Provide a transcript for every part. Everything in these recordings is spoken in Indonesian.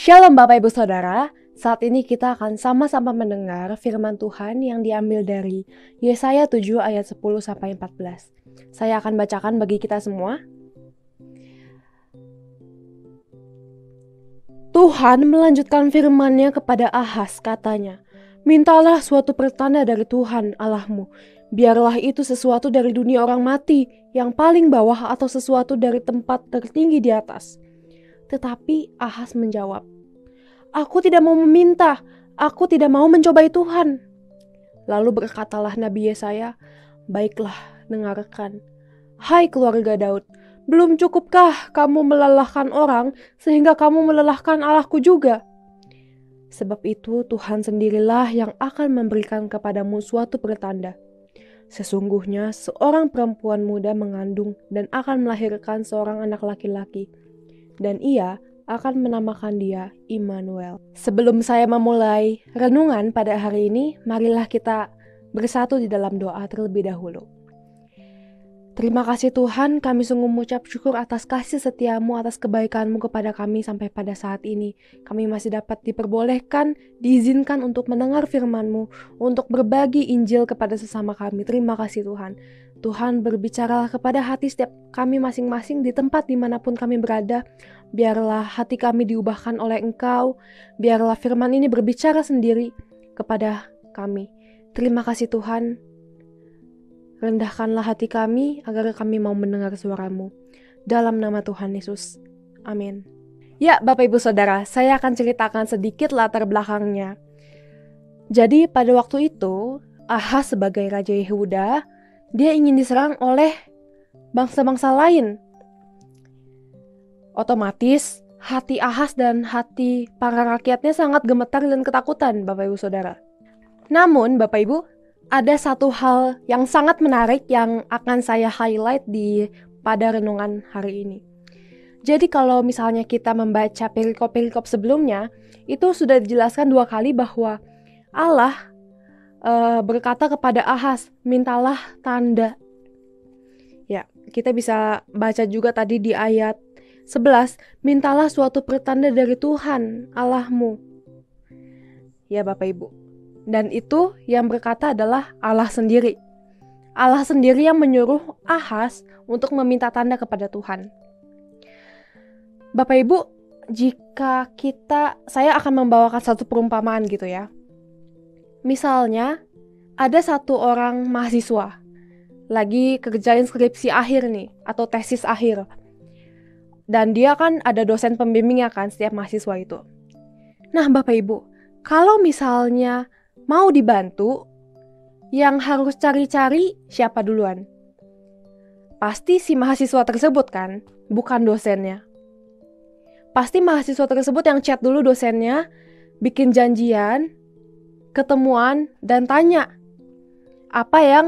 Shalom Bapak Ibu Saudara, saat ini kita akan sama-sama mendengar firman Tuhan yang diambil dari Yesaya 7 ayat 10-14. Saya akan bacakan bagi kita semua. Tuhan melanjutkan firman-Nya kepada Ahaz, katanya, "Mintalah suatu pertanda dari Tuhan Allahmu, biarlah itu sesuatu dari dunia orang mati yang paling bawah atau sesuatu dari tempat tertinggi di atas." Tetapi Ahaz menjawab, "Aku tidak mau meminta, aku tidak mau mencobai Tuhan." Lalu berkatalah Nabi Yesaya, "Baiklah, dengarkan. Hai keluarga Daud, belum cukupkah kamu melelahkan orang sehingga kamu melelahkan Allahku juga? Sebab itu Tuhan sendirilah yang akan memberikan kepadamu suatu pertanda. Sesungguhnya seorang perempuan muda mengandung dan akan melahirkan seorang anak laki-laki. Dan ia akan menamakan dia Immanuel." Sebelum saya memulai renungan pada hari ini, marilah kita bersatu di dalam doa terlebih dahulu. Terima kasih Tuhan, kami sungguh mengucap syukur atas kasih setiamu, atas kebaikanmu kepada kami sampai pada saat ini. Kami masih dapat diperbolehkan, diizinkan untuk mendengar firman-Mu, untuk berbagi Injil kepada sesama kami. Terima kasih Tuhan. Tuhan, berbicaralah kepada hati setiap kami masing-masing di tempat dimanapun kami berada. Biarlah hati kami diubahkan oleh Engkau. Biarlah firman ini berbicara sendiri kepada kami. Terima kasih Tuhan. Rendahkanlah hati kami agar kami mau mendengar suara-Mu. Dalam nama Tuhan Yesus. Amin. Ya, Bapak Ibu Saudara, saya akan ceritakan sedikit latar belakangnya. Jadi pada waktu itu, Ahaz sebagai Raja Yehuda, dia ingin diserang oleh bangsa-bangsa lain. Otomatis, hati Ahaz dan hati para rakyatnya sangat gemetar dan ketakutan, Bapak Ibu Saudara. Namun, Bapak Ibu, ada satu hal yang sangat menarik yang akan saya highlight pada renungan hari ini. Jadi kalau misalnya kita membaca perikop-perikop sebelumnya, itu sudah dijelaskan 2 kali bahwa Allah berkata kepada Ahaz, "Mintalah tanda." Ya, kita bisa baca juga tadi di ayat 11, "Mintalah suatu pertanda dari Tuhan Allahmu." Ya Bapak Ibu. Dan itu yang berkata adalah Allah sendiri. Allah sendiri yang menyuruh Ahaz untuk meminta tanda kepada Tuhan. Bapak Ibu, jika saya akan membawakan satu perumpamaan gitu ya. Misalnya, ada satu orang mahasiswa lagi kerjain skripsi akhir nih, atau tesis akhir. Dan dia kan ada dosen pembimbingnya kan setiap mahasiswa itu. Nah Bapak Ibu, kalau misalnya mau dibantu, yang harus cari-cari siapa duluan? Pasti si mahasiswa tersebut kan, bukan dosennya. Pasti mahasiswa tersebut yang chat dulu dosennya, bikin janjian, ketemuan, dan tanya apa yang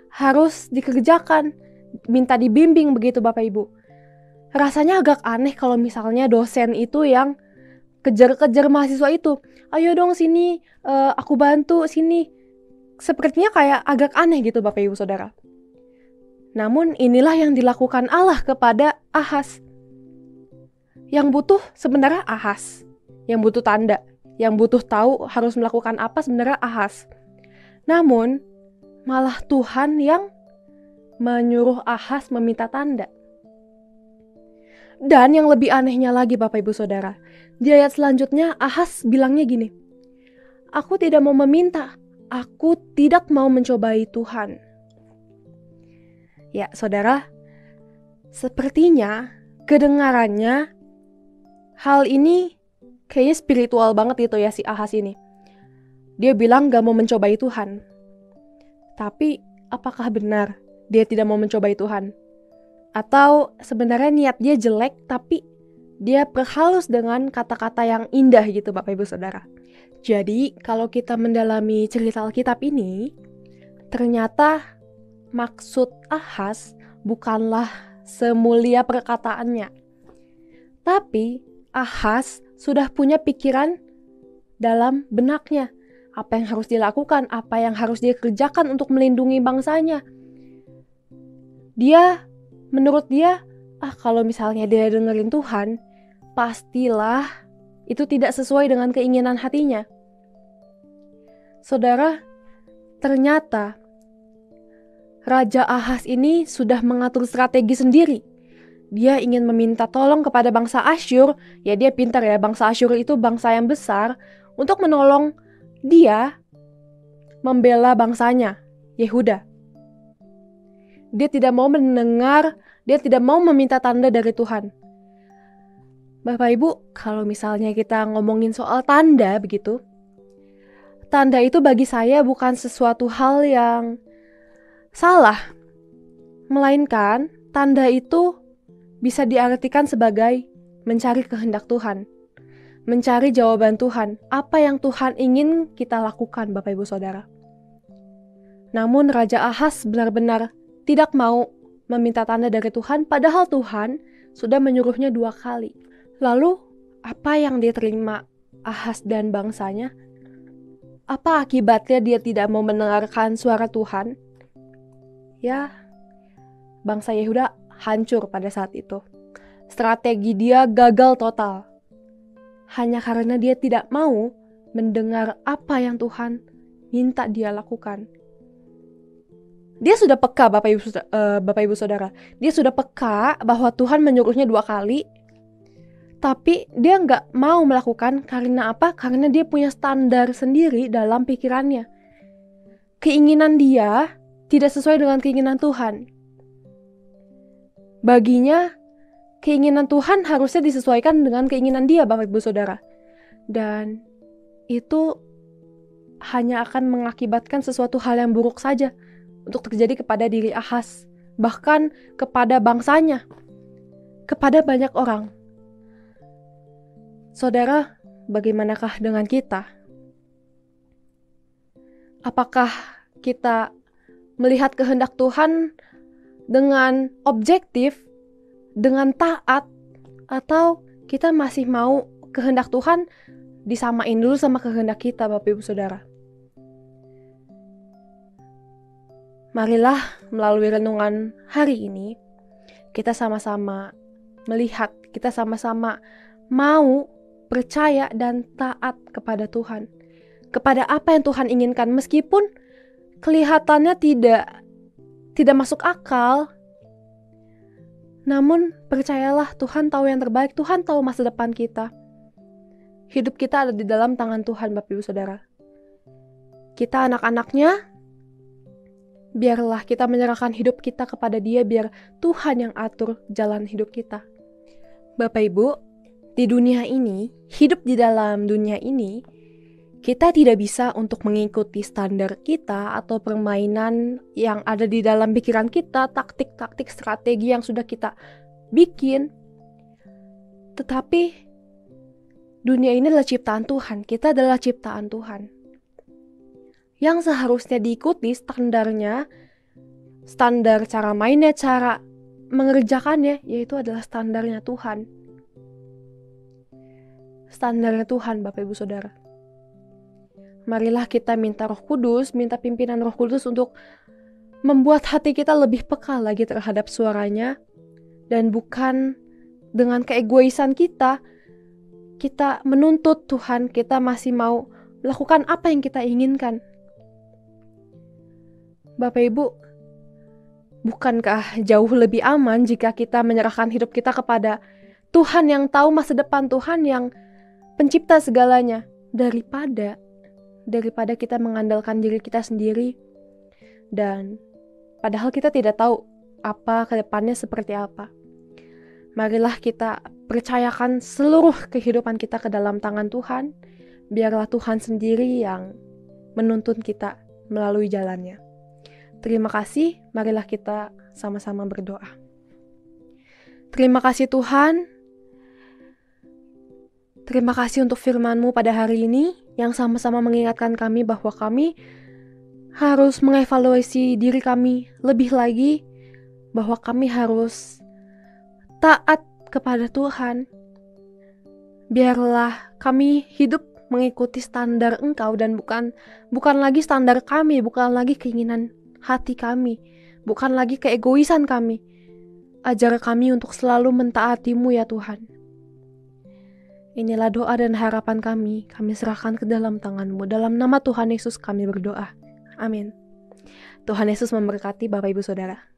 harus dikerjakan, minta dibimbing begitu Bapak Ibu. Rasanya agak aneh kalau misalnya dosen itu yang kejar-kejar mahasiswa itu. "Ayo dong sini, aku bantu sini." Sepertinya kayak agak aneh gitu Bapak Ibu Saudara. Namun inilah yang dilakukan Allah kepada Ahaz. Yang butuh sebenarnya Ahaz. Yang butuh tanda. Yang butuh tahu harus melakukan apa sebenarnya Ahaz. Namun malah Tuhan yang menyuruh Ahaz meminta tanda. Dan yang lebih anehnya lagi Bapak Ibu Saudara, di ayat selanjutnya Ahaz bilangnya gini, "Aku tidak mau meminta, aku tidak mau mencobai Tuhan." Ya Saudara, sepertinya kedengarannya hal ini kayaknya spiritual banget gitu ya si Ahaz ini. Dia bilang gak mau mencobai Tuhan. Tapi apakah benar dia tidak mau mencobai Tuhan? Atau sebenarnya niat dia jelek tapi dia perhalus dengan kata-kata yang indah gitu Bapak Ibu Saudara. Jadi kalau kita mendalami cerita Alkitab ini, ternyata maksud Ahaz bukanlah semulia perkataannya. Tapi Ahaz sudah punya pikiran dalam benaknya. Apa yang harus dilakukan, apa yang harus dia kerjakan untuk melindungi bangsanya. Menurut dia, kalau misalnya dia dengerin Tuhan, pastilah itu tidak sesuai dengan keinginan hatinya. Saudara, ternyata Raja Ahaz ini sudah mengatur strategi sendiri. Dia ingin meminta tolong kepada bangsa Asyur. Ya, dia pintar ya, bangsa Asyur itu bangsa yang besar, untuk menolong dia membela bangsanya, Yehuda. Dia tidak mau mendengar, dia tidak mau meminta tanda dari Tuhan. Bapak Ibu, kalau misalnya kita ngomongin soal tanda begitu, tanda itu bagi saya bukan sesuatu hal yang salah, melainkan tanda itu bisa diartikan sebagai mencari kehendak Tuhan, mencari jawaban Tuhan, apa yang Tuhan ingin kita lakukan, Bapak Ibu Saudara. Namun Raja Ahaz benar-benar tidak mau meminta tanda dari Tuhan, padahal Tuhan sudah menyuruhnya 2 kali. Lalu, apa yang diterima Ahaz dan bangsanya? Apa akibatnya dia tidak mau mendengarkan suara Tuhan? Ya, bangsa Yehuda hancur pada saat itu. Strategi dia gagal total. Hanya karena dia tidak mau mendengar apa yang Tuhan minta dia lakukan. Dia sudah peka, Bapak Ibu Saudara. Dia sudah peka bahwa Tuhan menyuruhnya 2 kali. Tapi dia nggak mau melakukan karena apa? Karena dia punya standar sendiri dalam pikirannya. Keinginan dia tidak sesuai dengan keinginan Tuhan. Baginya, keinginan Tuhan harusnya disesuaikan dengan keinginan dia, Bapak Ibu Saudara. Dan itu hanya akan mengakibatkan sesuatu hal yang buruk saja untuk terjadi kepada diri Ahaz, bahkan kepada bangsanya, kepada banyak orang. Saudara, bagaimanakah dengan kita? Apakah kita melihat kehendak Tuhan dengan objektif, dengan taat, atau kita masih mau kehendak Tuhan disamain dulu sama kehendak kita, Bapak Ibu Saudara? Marilah melalui renungan hari ini, kita sama-sama melihat, kita sama-sama mau percaya dan taat kepada Tuhan, kepada apa yang Tuhan inginkan, meskipun kelihatannya tidak masuk akal. Namun percayalah, Tuhan tahu yang terbaik, Tuhan tahu masa depan kita. Hidup kita ada di dalam tangan Tuhan, Bapak Ibu Saudara. Kita anak-anaknya, biarlah kita menyerahkan hidup kita kepada Dia, biar Tuhan yang atur jalan hidup kita. Bapak Ibu, di dunia ini, hidup di dalam dunia ini, kita tidak bisa untuk mengikuti standar kita atau permainan yang ada di dalam pikiran kita, taktik-taktik strategi yang sudah kita bikin. Tetapi dunia ini adalah ciptaan Tuhan, kita adalah ciptaan Tuhan. Yang seharusnya diikuti standarnya, standar cara mainnya, cara mengerjakannya, yaitu adalah standarnya Tuhan. Standarnya Tuhan, Bapak Ibu Saudara. Marilah kita minta Roh Kudus, minta pimpinan Roh Kudus untuk membuat hati kita lebih peka lagi terhadap suaranya, dan bukan dengan keegoisan kita menuntut Tuhan, kita masih mau melakukan apa yang kita inginkan. Bapak Ibu, bukankah jauh lebih aman jika kita menyerahkan hidup kita kepada Tuhan yang tahu masa depan, Tuhan yang pencipta segalanya, daripada kita mengandalkan diri kita sendiri, dan padahal kita tidak tahu apa ke depannya seperti apa. Marilah kita percayakan seluruh kehidupan kita ke dalam tangan Tuhan, biarlah Tuhan sendiri yang menuntun kita melalui jalannya. Terima kasih, marilah kita sama-sama berdoa. Terima kasih Tuhan. Terima kasih untuk firman-Mu pada hari ini yang sama-sama mengingatkan kami bahwa kami harus mengevaluasi diri kami lebih lagi, bahwa kami harus taat kepada Tuhan. Biarlah kami hidup mengikuti standar Engkau dan bukan lagi standar kami, bukan lagi keinginan hati kami, bukan lagi keegoisan kami. Ajar kami untuk selalu mentaati-Mu ya Tuhan. Inilah doa dan harapan kami serahkan ke dalam tangan-Mu. Dalam nama Tuhan Yesus kami berdoa. Amin. Tuhan Yesus memberkati Bapak Ibu Saudara.